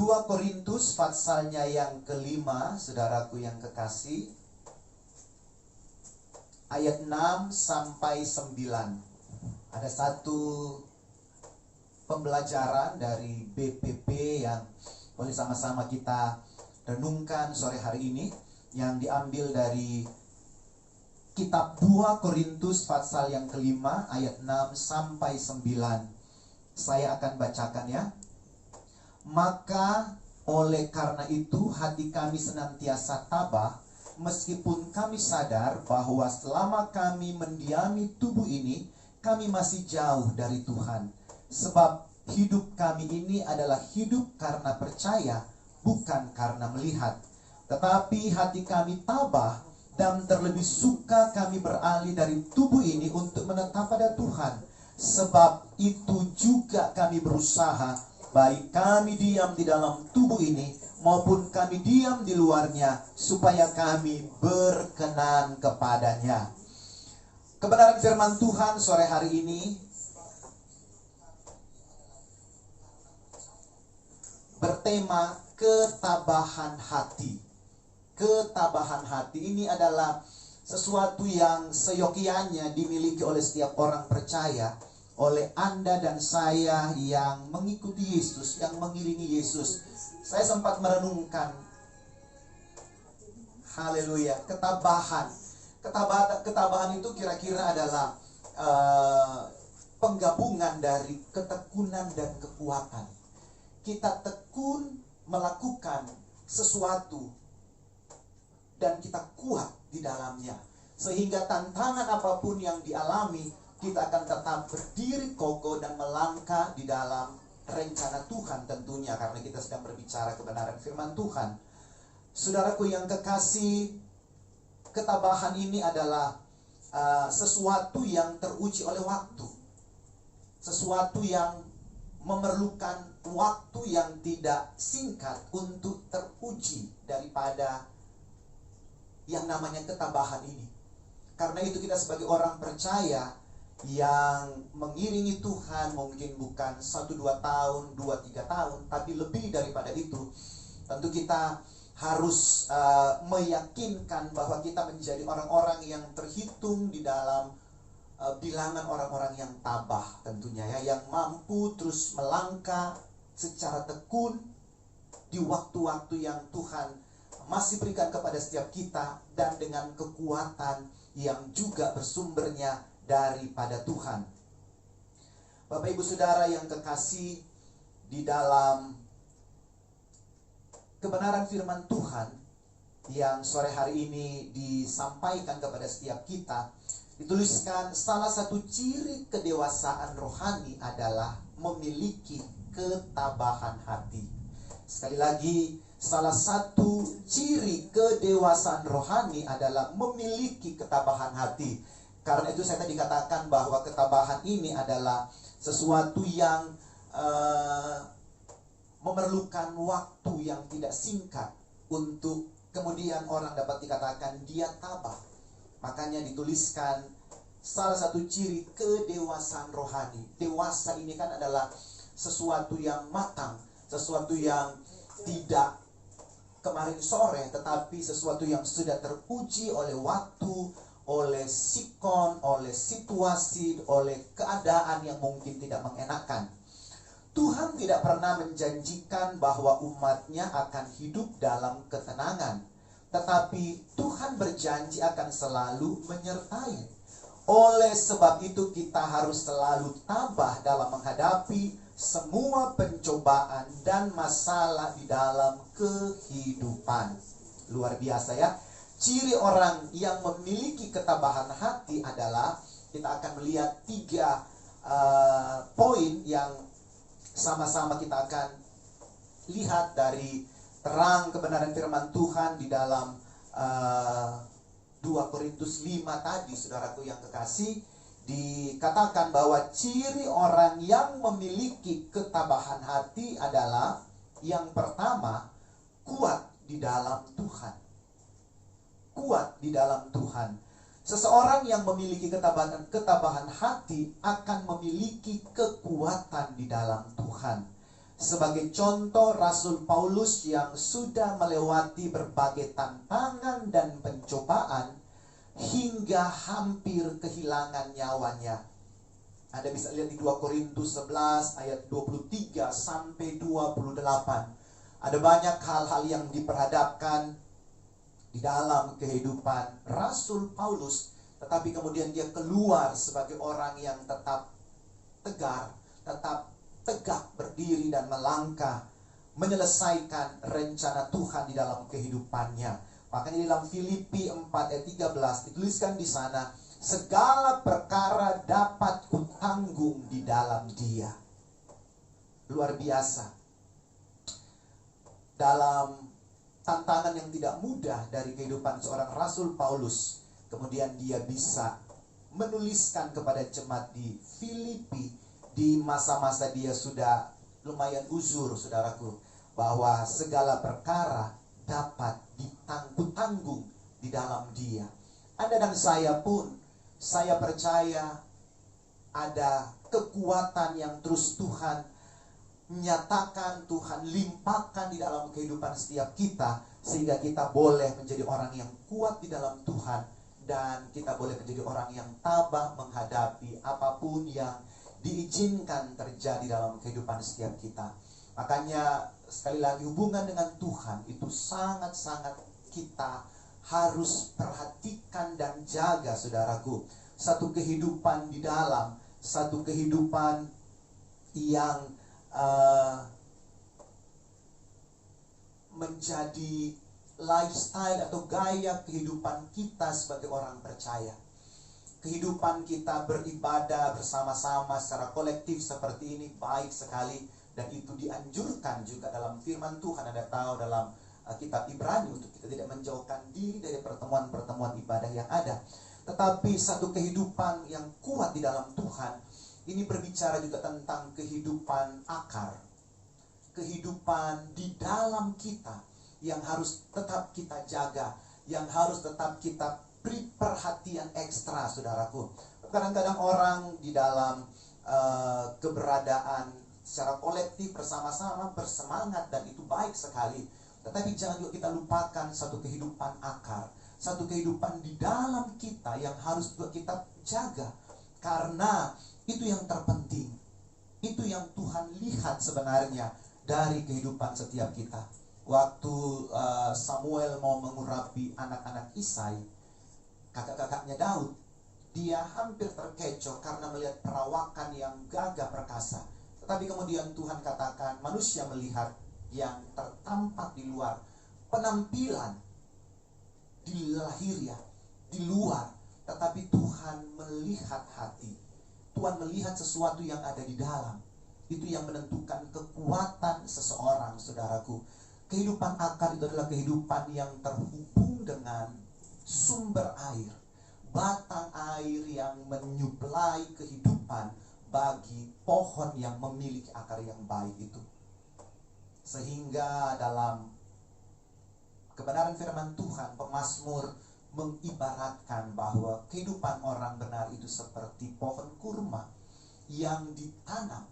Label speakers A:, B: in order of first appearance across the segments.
A: 2 Korintus pasalnya yang kelima, saudaraku yang kekasih, ayat 6 sampai 9. Ada satu pembelajaran dari BPP yang boleh sama-sama kita renungkan sore hari ini, yang diambil dari kitab 2 Korintus pasal yang kelima, ayat 6 sampai 9. Saya akan bacakan ya. Maka oleh karena itu hati kami senantiasa tabah, meskipun kami sadar bahwa selama kami mendiami tubuh ini, kami masih jauh dari Tuhan. Sebab hidup kami ini adalah hidup karena percaya, bukan karena melihat. Tetapi hati kami tabah, dan terlebih suka kami beralih dari tubuh ini untuk menetap pada Tuhan. Sebab itu juga kami berusaha, baik kami diam di dalam tubuh ini maupun kami diam di luarnya, supaya kami berkenan kepadanya. Kebenaran firman Tuhan sore hari ini bertema ketabahan hati. Ketabahan hati ini adalah sesuatu yang seyogianya dimiliki oleh setiap orang percaya, oleh Anda dan saya yang mengikuti Yesus, yang mengiringi Yesus. Saya sempat merenungkan, haleluya, ketabahan. Ketabahan itu kira-kira adalah penggabungan dari ketekunan dan kekuatan. Kita tekun melakukan sesuatu dan kita kuat di dalamnya, sehingga tantangan apapun yang dialami, kita akan tetap berdiri kokoh dan melangkah di dalam rencana Tuhan tentunya, karena kita sedang berbicara kebenaran firman Tuhan. Saudaraku yang kekasih, ketabahan ini adalah sesuatu yang teruji oleh waktu. Sesuatu yang memerlukan waktu yang tidak singkat untuk teruji daripada yang namanya ketabahan ini. Karena itu kita sebagai orang percaya yang mengiringi Tuhan, mungkin bukan 1-2 tahun, 2-3 tahun, tapi lebih daripada itu, tentu kita harus meyakinkan bahwa kita menjadi orang-orang yang terhitung di dalam bilangan orang-orang yang tabah tentunya ya, yang mampu terus melangkah secara tekun di waktu-waktu yang Tuhan masih berikan kepada setiap kita, dan dengan kekuatan yang juga bersumbernya daripada Tuhan. Bapak Ibu Saudara yang kekasih, di dalam kebenaran firman Tuhan yang sore hari ini disampaikan kepada setiap kita, dituliskan salah satu ciri kedewasaan rohani adalah memiliki ketabahan hati. Sekali lagi, salah satu ciri kedewasaan rohani adalah memiliki ketabahan hati. Karena itu saya tadi katakan bahwa ketabahan ini adalah sesuatu yang memerlukan waktu yang tidak singkat untuk kemudian orang dapat dikatakan dia tabah. Makanya dituliskan salah satu ciri kedewasaan rohani. Dewasa ini kan adalah sesuatu yang matang, sesuatu yang tidak kemarin sore, tetapi sesuatu yang sudah teruji oleh waktu, oleh sikon, oleh situasi, oleh keadaan yang mungkin tidak mengenakan. Tuhan tidak pernah menjanjikan bahwa umatnya akan hidup dalam ketenangan, tetapi Tuhan berjanji akan selalu menyertai. Oleh sebab itu kita harus selalu tabah dalam menghadapi semua pencobaan dan masalah di dalam kehidupan. Luar biasa ya. Ciri orang yang memiliki ketabahan hati adalah, kita akan melihat 3 poin yang sama-sama kita akan lihat dari terang kebenaran firman Tuhan di dalam 2 Korintus 5 tadi, saudaraku yang kekasih. Dikatakan bahwa ciri orang yang memiliki ketabahan hati adalah, yang pertama, kuat di dalam Tuhan. Kuat di dalam Tuhan. Seseorang yang memiliki ketabahan hati akan memiliki kekuatan di dalam Tuhan. Sebagai contoh, Rasul Paulus yang sudah melewati berbagai tantangan dan pencobaan hingga hampir kehilangan nyawanya. Anda bisa lihat di 2 Korintus 11 ayat 23 sampai 28. Ada banyak hal-hal yang diperhadapkan di dalam kehidupan Rasul Paulus, tetapi kemudian dia keluar sebagai orang yang tetap tegar, tetap tegak berdiri dan melangkah menyelesaikan rencana Tuhan di dalam kehidupannya. Makanya di dalam Filipi 4 ayat 13 dituliskan di sana, segala perkara dapat kutanggung di dalam Dia. Luar biasa. Dalam tantangan yang tidak mudah dari kehidupan seorang Rasul Paulus, kemudian dia bisa menuliskan kepada jemaat di Filipi di masa-masa dia sudah lumayan uzur, saudaraku, bahwa segala perkara dapat ditanggung di dalam Dia. Anda dan saya pun, saya percaya ada kekuatan yang terus Tuhan nyatakan, Tuhan limpahkan di dalam kehidupan setiap kita, sehingga kita boleh menjadi orang yang kuat di dalam Tuhan, dan kita boleh menjadi orang yang tabah menghadapi apapun yang diizinkan terjadi dalam kehidupan setiap kita. Makanya sekali lagi, hubungan dengan Tuhan itu sangat-sangat kita harus perhatikan dan jaga, saudaraku. Satu kehidupan di dalam, satu kehidupan yang menjadi lifestyle atau gaya kehidupan kita sebagai orang percaya. Kehidupan kita beribadah bersama-sama secara kolektif seperti ini baik sekali, dan itu dianjurkan juga dalam firman Tuhan. Anda tahu dalam kitab Ibrani untuk kita tidak menjauhkan diri dari pertemuan-pertemuan ibadah yang ada. Tetapi satu kehidupan yang kuat di dalam Tuhan ini berbicara juga tentang kehidupan akar, kehidupan di dalam kita yang harus tetap kita jaga, yang harus tetap kita beri perhatian ekstra, saudaraku. Kadang-kadang orang di dalam keberadaan secara kolektif bersama-sama bersemangat, dan itu baik sekali. Tetapi jangan juga kita lupakan satu kehidupan akar, satu kehidupan di dalam kita yang harus juga kita jaga. Karena itu yang terpenting, itu yang Tuhan lihat sebenarnya dari kehidupan setiap kita. Waktu Samuel mau mengurapi anak-anak Isai, kakak-kakaknya Daud, dia hampir terkecoh karena melihat perawakan yang gagah perkasa. Tetapi kemudian Tuhan katakan, manusia melihat yang tertampak di luar, penampilan di lahiriah, di luar, tetapi Tuhan melihat hati. Tuhan melihat sesuatu yang ada di dalam. Itu yang menentukan kekuatan seseorang, saudaraku. Kehidupan akar itu adalah kehidupan yang terhubung dengan sumber air, batang air yang menyuplai kehidupan bagi pohon yang memiliki akar yang baik itu. Sehingga dalam kebenaran firman Tuhan, pemazmur mengibaratkan bahwa kehidupan orang benar itu seperti pohon kurma yang ditanam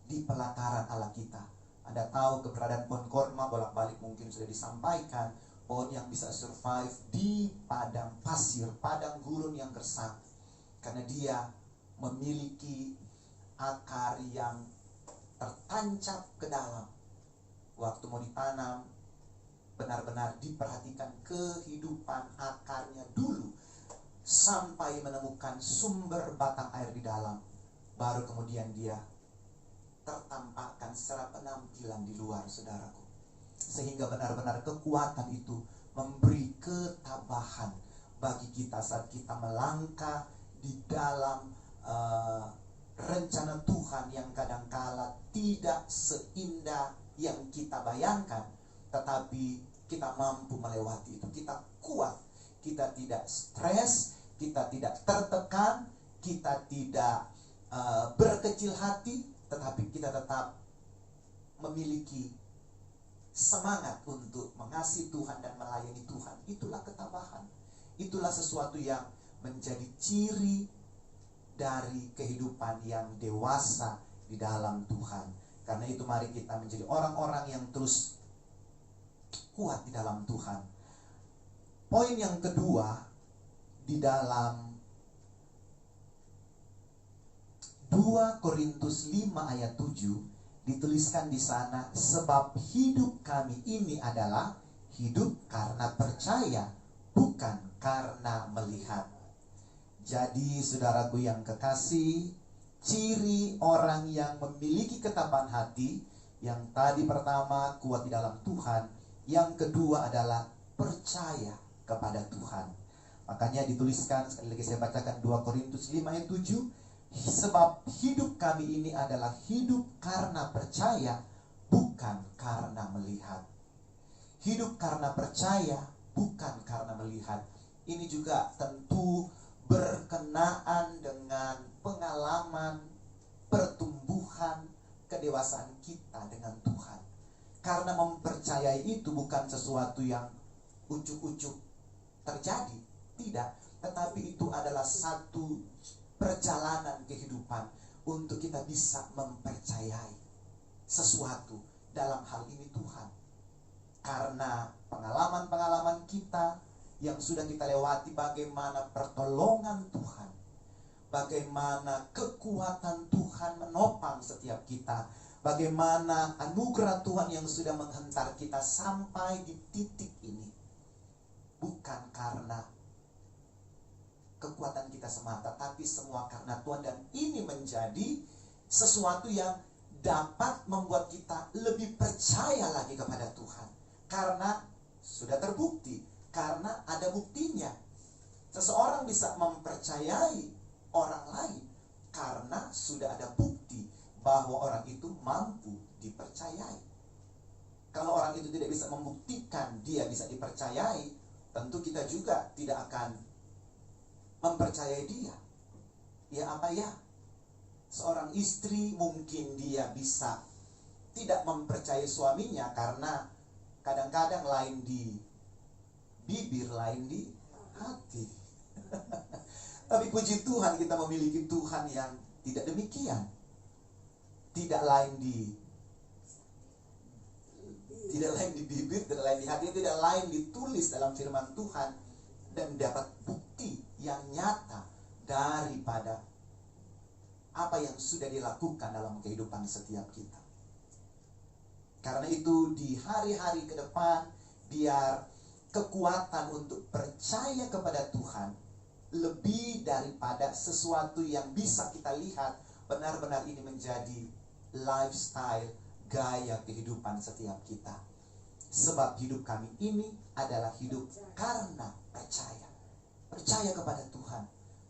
A: di pelataran Allah kita. Anda tahu keberadaan pohon kurma, bolak-balik mungkin sudah disampaikan, pohon yang bisa survive di padang pasir, padang gurun yang gersang, karena dia memiliki akar yang tertancap ke dalam. Waktu mau ditanam, benar-benar diperhatikan kehidupan akarnya dulu, sampai menemukan sumber batang air di dalam, baru kemudian dia tertampakkan secara penampilan di luar, saudaraku. Sehingga benar-benar kekuatan itu memberi ketabahan bagi kita saat kita melangkah di dalam rencana Tuhan yang kadangkala tidak seindah yang kita bayangkan, tetapi kita mampu melewati itu. Kita kuat, kita tidak stres, kita tidak tertekan, kita tidak berkecil hati, tetapi kita tetap memiliki semangat untuk mengasihi Tuhan dan melayani Tuhan. Itulah ketabahan. Itulah sesuatu yang menjadi ciri dari kehidupan yang dewasa di dalam Tuhan. Karena itu mari kita menjadi orang-orang yang terus kuat di dalam Tuhan. Poin yang kedua, di dalam 2 Korintus 5 ayat 7 dituliskan di sana, sebab hidup kami ini adalah hidup karena percaya, bukan karena melihat. Jadi saudaraku yang kekasih, ciri orang yang memiliki ketabahan hati, yang tadi pertama kuat di dalam Tuhan, yang kedua adalah percaya kepada Tuhan. Makanya dituliskan, sekali lagi saya bacakan 2 Korintus 5 ayat 7, sebab hidup kami ini adalah hidup karena percaya, bukan karena melihat. Hidup karena percaya, bukan karena melihat. Ini juga tentu berkenaan dengan pengalaman pertumbuhan kedewasaan kita dengan Tuhan. Karena mempercayai itu bukan sesuatu yang ujuk-ujuk terjadi, tidak, tetapi itu adalah satu perjalanan kehidupan untuk kita bisa mempercayai sesuatu, dalam hal ini Tuhan. Karena pengalaman-pengalaman kita yang sudah kita lewati, bagaimana pertolongan Tuhan, bagaimana kekuatan Tuhan menopang setiap kita, bagaimana anugerah Tuhan yang sudah menghentar kita sampai di titik ini. Bukan karena kekuatan kita semata, tapi semua karena Tuhan. Dan ini menjadi sesuatu yang dapat membuat kita lebih percaya lagi kepada Tuhan. Karena sudah terbukti, karena ada buktinya. Seseorang bisa mempercayai orang lain karena sudah ada bukti bahwa orang itu mampu dipercayai. Kalau orang itu tidak bisa membuktikan dia bisa dipercayai, tentu kita juga tidak akan mempercayai dia. Ya apa ya? Seorang istri mungkin dia bisa tidak mempercayai suaminya karena kadang-kadang lain di bibir, lain di hati. Tapi puji Tuhan, kita memiliki Tuhan yang tidak demikian. Tidak lain di bibir, tidak lain di hati, tidak lain ditulis dalam firman Tuhan, dan dapat bukti yang nyata daripada apa yang sudah dilakukan dalam kehidupan setiap kita. Karena itu di hari-hari ke depan, biar kekuatan untuk percaya kepada Tuhan lebih daripada sesuatu yang bisa kita lihat, benar-benar ini menjadi lifestyle, gaya kehidupan setiap kita. Sebab hidup kami ini adalah hidup karena percaya. Percaya kepada Tuhan,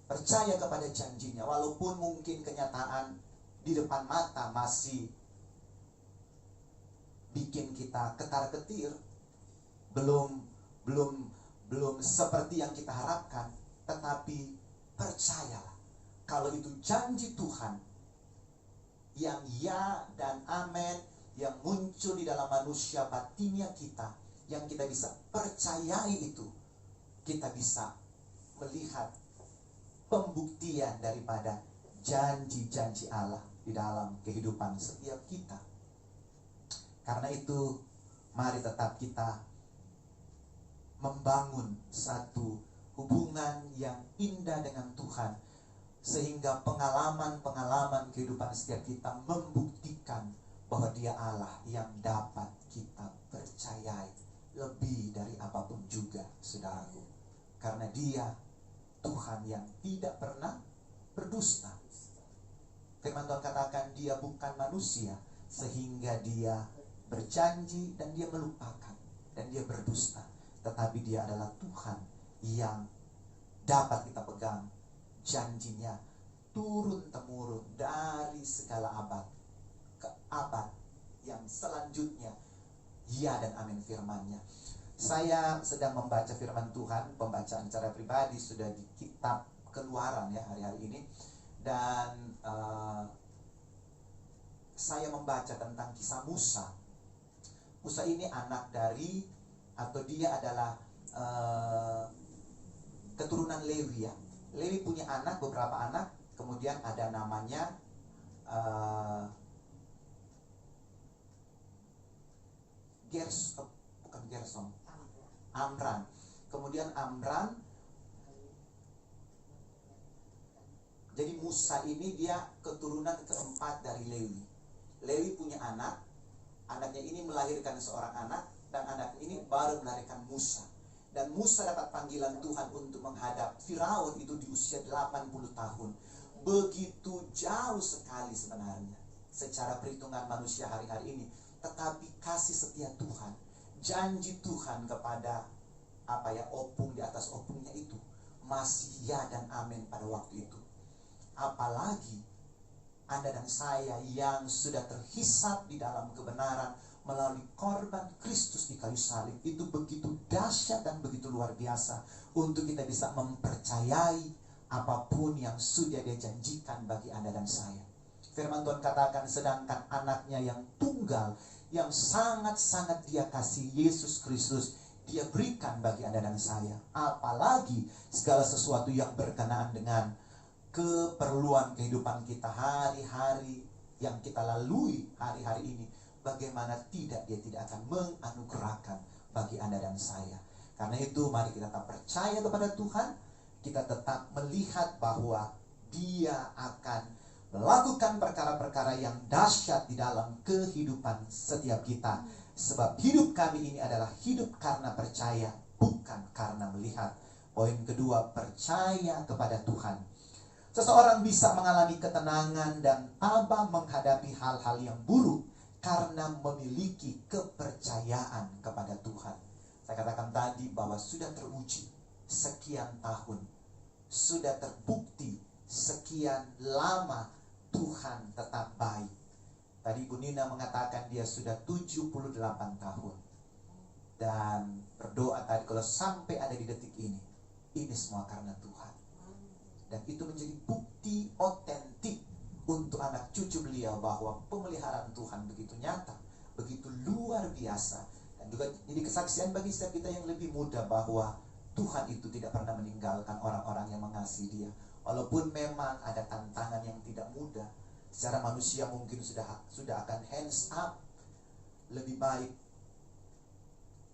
A: percaya kepada janjinya, walaupun mungkin kenyataan di depan mata masih bikin kita ketar-ketir, belum seperti yang kita harapkan, tetapi percayalah kalau itu janji Tuhan yang ya dan amin, yang muncul di dalam manusia batinnya kita, yang kita bisa percayai itu, kita bisa melihat pembuktian daripada janji-janji Allah di dalam kehidupan setiap kita. Karena itu, mari tetap kita membangun satu hubungan yang indah dengan Tuhan, sehingga pengalaman-pengalaman kehidupan setiap kita membuktikan bahwa Dia Allah yang dapat kita percayai lebih dari apapun juga, saudaraku. Karena Dia Tuhan yang tidak pernah berdusta. Firman Tuhan katakan Dia bukan manusia sehingga Dia berjanji dan Dia melupakan dan Dia berdusta. Tetapi Dia adalah Tuhan yang dapat kita pegang janjinya turun-temurun dari segala abad ke abad yang selanjutnya. Ya dan amin firman-Nya. Saya sedang membaca firman Tuhan, pembacaan secara pribadi sudah di kitab Keluaran ya hari-hari ini. Dan saya membaca tentang kisah Musa. Musa ini anak dari, atau dia adalah keturunan Lewi ya. Lewi punya anak, beberapa anak. Kemudian ada namanya bukan Gersom, Amram. Kemudian Amram, jadi Musa ini dia keturunan keempat dari Lewi. Lewi punya anak, anaknya ini melahirkan seorang anak, dan anak ini baru melahirkan Musa. Dan Musa dapat panggilan Tuhan untuk menghadap Firaun itu di usia 80 tahun. Begitu jauh sekali sebenarnya secara perhitungan manusia hari-hari ini. Tetapi kasih setia Tuhan, janji Tuhan kepada opung di atas opungnya itu masih ya dan amin pada waktu itu. Apalagi Anda dan saya yang sudah terhisap di dalam kebenaran melalui korban Kristus di kayu salib, itu begitu dahsyat dan begitu luar biasa untuk kita bisa mempercayai apapun yang sudah Dia janjikan bagi Anda dan saya. Firman Tuhan katakan, sedangkan anaknya yang tunggal, yang sangat-sangat Dia kasih, Yesus Kristus, Dia berikan bagi Anda dan saya. Apalagi segala sesuatu yang berkenaan dengan keperluan kehidupan kita hari-hari yang kita lalui hari-hari ini, bagaimana tidak Dia tidak akan menganugerahkan bagi Anda dan saya. Karena itu mari kita tetap percaya kepada Tuhan. Kita tetap melihat bahwa Dia akan melakukan perkara-perkara yang dahsyat di dalam kehidupan setiap kita. Sebab hidup kami ini adalah hidup karena percaya, bukan karena melihat. Poin kedua, percaya kepada Tuhan. Seseorang bisa mengalami ketenangan dan tabah menghadapi hal-hal yang buruk karena memiliki kepercayaan kepada Tuhan. Saya katakan tadi bahwa sudah teruji sekian tahun, sudah terbukti sekian lama Tuhan tetap baik. Tadi Bu Nina mengatakan dia sudah 78 tahun. Dan berdoa tadi, kalau sampai ada di detik ini semua karena Tuhan. Dan itu menjadi bukti otentik untuk anak cucu beliau bahwa pemeliharaan Tuhan begitu nyata, begitu luar biasa. Dan juga jadi kesaksian bagi setiap kita yang lebih muda bahwa Tuhan itu tidak pernah meninggalkan orang-orang yang mengasihi Dia. Walaupun memang ada tantangan yang tidak mudah, secara manusia mungkin sudah akan hands up. Lebih baik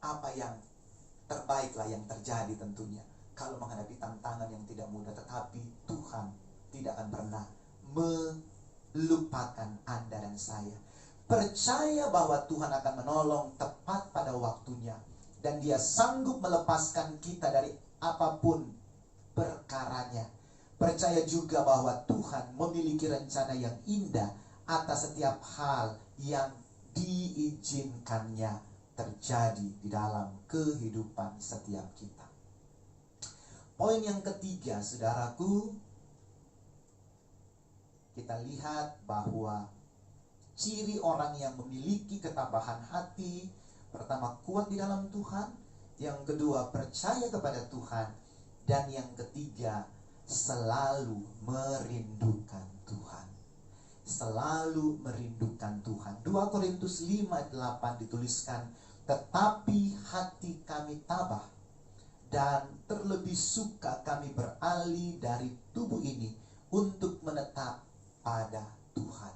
A: apa yang terbaiklah yang terjadi tentunya kalau menghadapi tantangan yang tidak mudah. Tetapi Tuhan tidak akan pernah melupakan Anda dan saya. Percaya bahwa Tuhan akan menolong tepat pada waktunya, dan Dia sanggup melepaskan kita dari apapun perkaranya. Percaya juga bahwa Tuhan memiliki rencana yang indah atas setiap hal yang diizinkannya terjadi di dalam kehidupan setiap kita. Poin yang ketiga, saudaraku, kita lihat bahwa ciri orang yang memiliki ketabahan hati, pertama kuat di dalam Tuhan, yang kedua percaya kepada Tuhan, dan yang ketiga selalu merindukan Tuhan. Selalu merindukan Tuhan. 2 Korintus 5 ayat 8 dituliskan, tetapi hati kami tabah dan terlebih suka kami beralih dari tubuh ini untuk menetap pada Tuhan.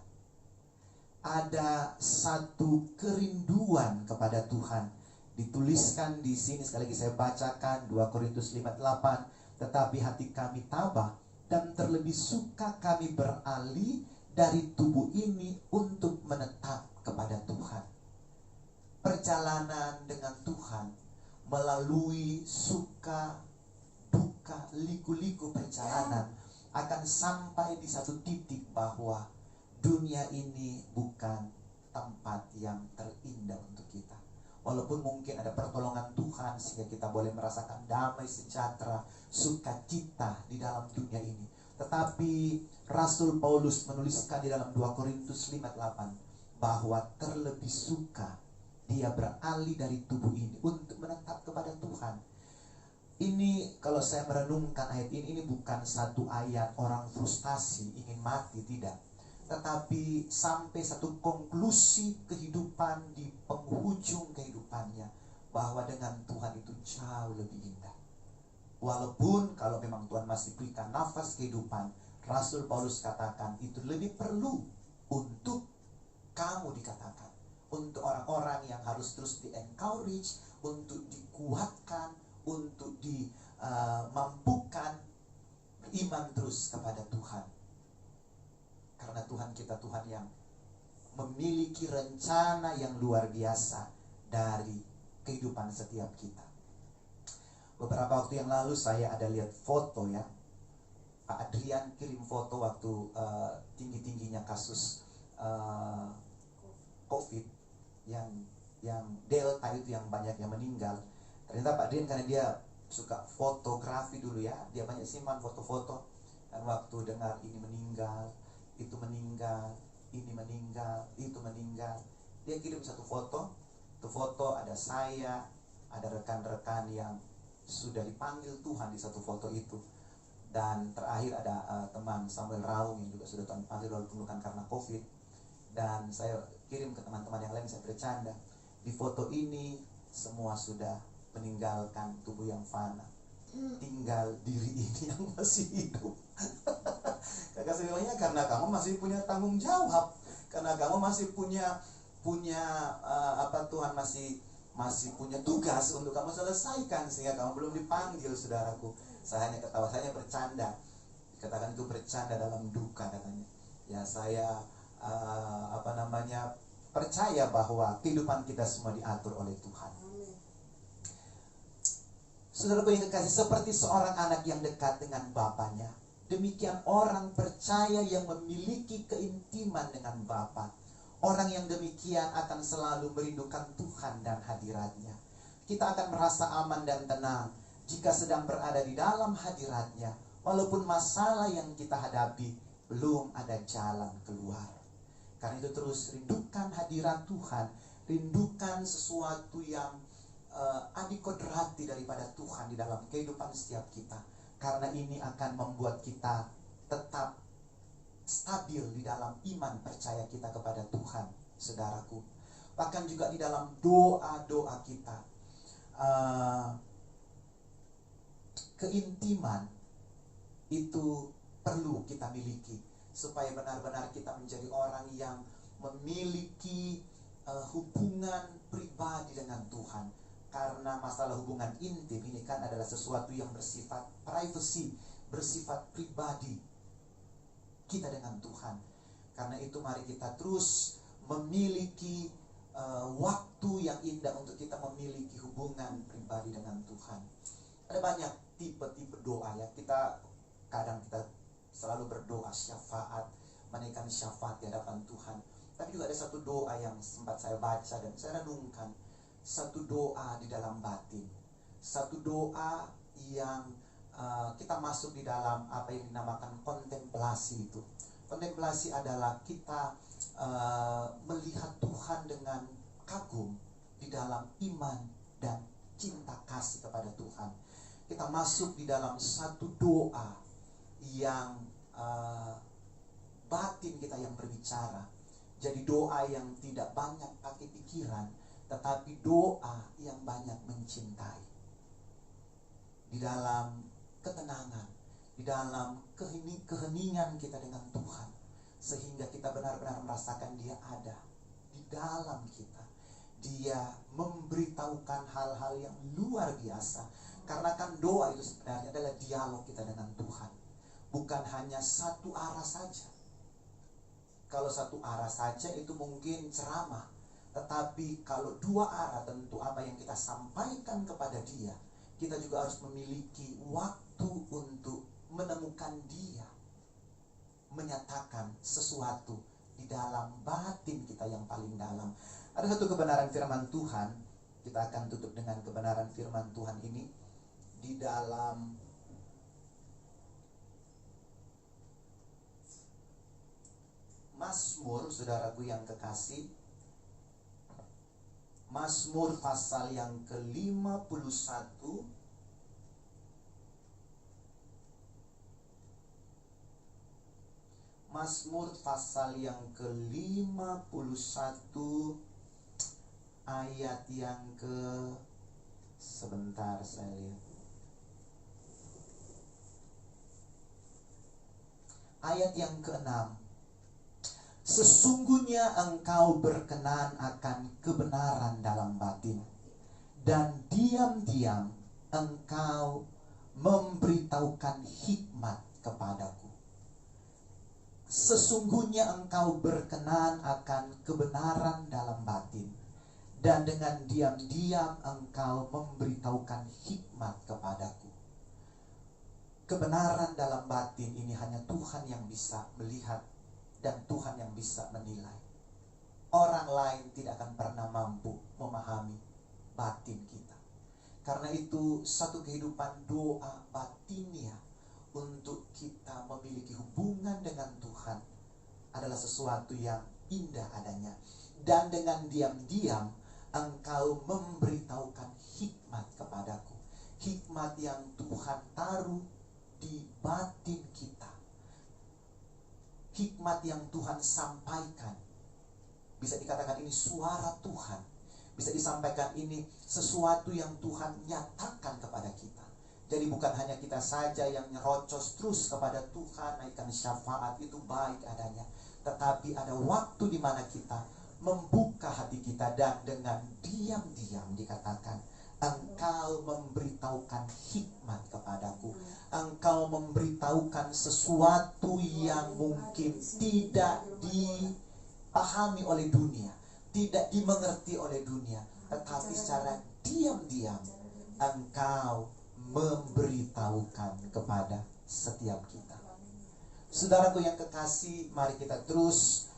A: Ada satu kerinduan kepada Tuhan. Dituliskan di sini, sekali lagi saya bacakan 2 Korintus 5:8, tetapi hati kami tabah dan terlebih suka kami beralih dari tubuh ini untuk menetap kepada Tuhan. Perjalanan dengan Tuhan melalui suka, duka, liku-liku perjalanan akan sampai di satu titik bahwa dunia ini bukan tempat yang terindah untuk kita. Walaupun mungkin ada pertolongan Tuhan sehingga kita boleh merasakan damai sejahtera, sukacita di dalam dunia ini. Tetapi Rasul Paulus menuliskan di dalam 2 Korintus 5:8 bahwa terlebih suka dia beralih dari tubuh ini untuk menetap kepada Tuhan. Ini kalau saya merenungkan ayat ini bukan satu ayat orang frustasi ingin mati, tidak. Tetapi sampai satu konklusi kehidupan di penghujung kehidupannya, bahwa dengan Tuhan itu jauh lebih indah. Walaupun kalau memang Tuhan masih berikan nafas kehidupan, Rasul Paulus katakan itu lebih perlu untuk kamu dikatakan, untuk orang-orang yang harus terus di-encourage, untuk dikuatkan, untuk dimampukan beriman terus kepada Tuhan. Karena Tuhan kita Tuhan yang memiliki rencana yang luar biasa dari kehidupan setiap kita. Beberapa waktu yang lalu saya ada lihat foto ya, Pak Adrian kirim foto waktu tinggi-tingginya kasus COVID yang Delta itu, yang banyak yang meninggal. Ternyata Pak Adrian, karena dia suka fotografi dulu ya, dia banyak simpan foto-foto. Dan waktu dengar ini meninggal, itu meninggal, ini meninggal, itu meninggal, dia kirim satu foto. Itu foto ada saya, ada rekan-rekan yang sudah dipanggil Tuhan di satu foto itu. Dan terakhir ada teman Samuel Raung yang juga sudah dipanggil oleh Tuhan karena COVID. Dan saya kirim ke teman-teman yang lain, saya bercanda, di foto ini semua sudah meninggalkan tubuh yang fana, tinggal diri ini yang masih hidup. Kakak sebelumnya, karena kamu masih punya tanggung jawab, karena kamu masih punya Tuhan masih punya tugas untuk kamu selesaikan, sehingga kamu belum dipanggil, saudaraku. Saya hanya ketawa, saya hanya bercanda. Dikatakan itu bercanda dalam duka katanya. Ya saya percaya bahwa kehidupan kita semua diatur oleh Tuhan. Saudaraku yang kekasih, seperti seorang anak yang dekat dengan bapaknya, demikian orang percaya yang memiliki keintiman dengan Bapa. Orang yang demikian akan selalu merindukan Tuhan dan hadirat-Nya. Kita akan merasa aman dan tenang jika sedang berada di dalam hadirat-Nya, walaupun masalah yang kita hadapi belum ada jalan keluar. Karena itu terus rindukan hadirat Tuhan, rindukan sesuatu yang adikodrati daripada Tuhan di dalam kehidupan setiap kita. Karena ini akan membuat kita tetap stabil di dalam iman percaya kita kepada Tuhan, saudaraku. Bahkan juga di dalam doa-doa kita, keintiman itu perlu kita miliki, supaya benar-benar kita menjadi orang yang memiliki hubungan pribadi dengan Tuhan. Karena masalah hubungan intim ini kan adalah sesuatu yang bersifat privacy, bersifat pribadi kita dengan Tuhan. Karena itu mari kita terus memiliki waktu yang indah untuk kita memiliki hubungan pribadi dengan Tuhan. Ada banyak tipe-tipe doa ya. Kita selalu berdoa syafaat, menaikkan syafaat di hadapan Tuhan. Tapi juga ada satu doa yang sempat saya baca dan saya renungkan. Satu doa di dalam batin, satu doa yang kita masuk di dalam apa yang dinamakan kontemplasi itu. Kontemplasi adalah kita melihat Tuhan dengan kagum di dalam iman dan cinta kasih kepada Tuhan. Kita masuk di dalam satu doa yang batin kita yang berbicara. Jadi doa yang tidak banyak pakai pikiran, tetapi doa yang banyak mencintai. Di dalam ketenangan, di dalam keheningan kita dengan Tuhan, sehingga kita benar-benar merasakan Dia ada di dalam kita. Dia memberitahukan hal-hal yang luar biasa. Karena kan doa itu sebenarnya adalah dialog kita dengan Tuhan, bukan hanya satu arah saja. Kalau satu arah saja itu mungkin ceramah, tetapi kalau dua arah, tentu apa yang kita sampaikan kepada Dia, kita juga harus memiliki waktu untuk menemukan Dia, menyatakan sesuatu di dalam batin kita yang paling dalam. Ada satu kebenaran firman Tuhan, kita akan tutup dengan kebenaran firman Tuhan ini di dalam Mazmur, saudaraku yang kekasih. Mazmur pasal yang ke-51 Mazmur pasal yang ke-51 ayat yang sebentar saya lihat. Ayat yang ke-6. Sesungguhnya engkau berkenan akan kebenaran dalam batin, dan diam-diam engkau memberitahukan hikmat kepadaku. Sesungguhnya engkau berkenan akan kebenaran dalam batin, dan dengan diam-diam engkau memberitahukan hikmat kepadaku. Kebenaran dalam batin ini hanya Tuhan yang bisa melihat dan Tuhan yang bisa menilai. Orang lain tidak akan pernah mampu memahami batin kita. Karena itu satu kehidupan doa batinia untuk kita memiliki hubungan dengan Tuhan adalah sesuatu yang indah adanya. Dan dengan diam-diam engkau memberitahukan hikmat kepadaku. Hikmat yang Tuhan taruh di batin kita. Hikmat yang Tuhan sampaikan. Bisa dikatakan ini suara Tuhan. Bisa disampaikan ini sesuatu yang Tuhan nyatakan kepada kita. Jadi bukan hanya kita saja yang nyerocos terus kepada Tuhan, naikkan syafaat, itu baik adanya. Tetapi ada waktu di mana kita membuka hati kita, dan dengan diam-diam dikatakan, engkau memberitahukan hikmat kepadaku. Engkau memberitahukan sesuatu yang mungkin tidak dipahami oleh dunia, tidak dimengerti oleh dunia, tetapi secara diam-diam engkau memberitahukan kepada setiap kita. Saudaraku yang kekasih, mari kita terus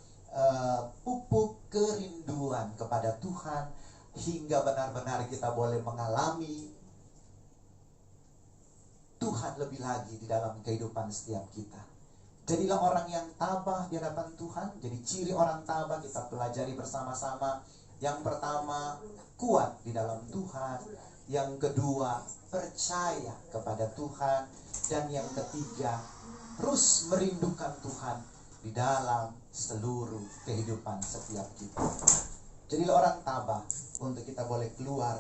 A: pupuk kerinduan kepada Tuhan hingga benar-benar kita boleh mengalami Tuhan lebih lagi di dalam kehidupan setiap kita. Jadilah orang yang tabah di hadapan Tuhan. Jadi ciri orang tabah kita pelajari bersama-sama. Yang pertama, kuat di dalam Tuhan. Yang kedua, percaya kepada Tuhan. Dan yang ketiga, terus merindukan Tuhan di dalam seluruh kehidupan setiap kita. Jadilah orang tabah untuk kita boleh keluar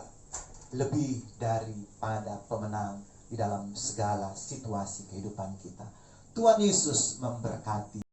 A: lebih daripada pemenang di dalam segala situasi kehidupan kita. Tuhan Yesus memberkati.